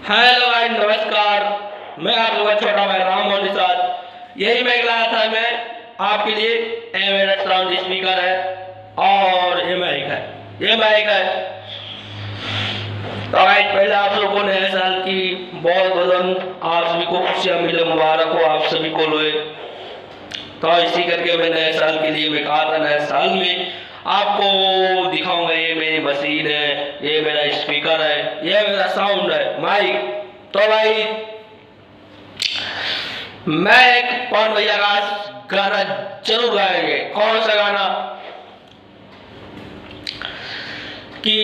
Hello भाई, नमस्कार। मैं आप लोगों का छोटा भाई राम मोहन निषाद। यही मैं लाया था मैं आपके लिए। ये मेरा साउंड स्पीकर है और ये माइक है। तो भाई पहले आप लोगों ने नए साल की बहुत बहुत आप सभी को खुशियाँ मिले, मुबारक हो आप सभी को लोए। तो इसी करके मैं नए साल के लिए मैं कहा था नए साल में आपको दिखाऊंगा। ये मेरी मशीन है, ये मेरा स्पीकर है, ये मेरा साउंड है, माइक। तो भाई मैं एक पवन भैया का गाना जरूर गाएंगे। कौन सा गाना? कि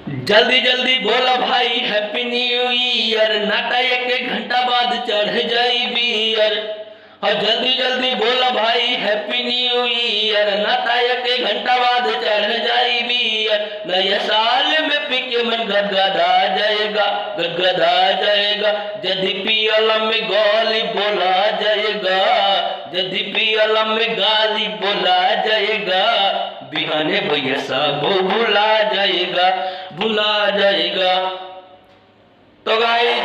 जल्दी जल्दी बोला भाई हैप्पी न्यू ईयर, नाटा एक घंटा बाद चढ़ जाई बियर। और जल्दी जल्दी बोला भाई हैप्पी न्यू ईयर, नाटा एक घंटा बाद चढ़ जाई बियर। नए साल में पी के मन गदगदा जाएगा, जल्दी पियला में गाली बोला जाएगा, जल्दी पियला में गाली बोला जाएगा। बिहाने भैया सब भुला जाएगा। तो गाइस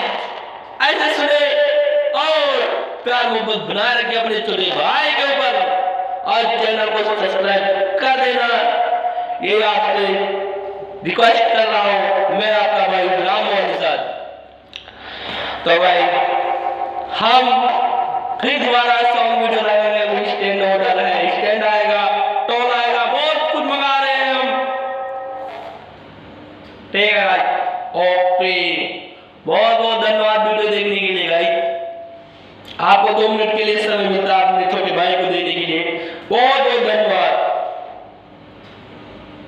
ऐसे सुने और प्यार मोहब्बत बनाए रखे अपने छोटे भाई के ऊपर। और चैनल को सब्सक्राइब कर देना, ये आपसे रिक्वेस्ट कर रहा हूँ। मैं आपका भाई राम मोहन निषाद। तो भाई हम फिर दोबारा सॉन्ग वीडियो लाएंगे। स्टैंड ऑर्डर है, स्टैंड आएगा, टोल आएगा, बहुत कुछ मंगा रहे हैं हम। ठीक है भाई, ओके। बहुत बहुत धन्यवाद वीडियो देखने के लिए भाई। आपको 2 मिनट के लिए समय मिलता है अपने छोटे भाई को देने के लिए। बहुत बहुत धन्यवाद।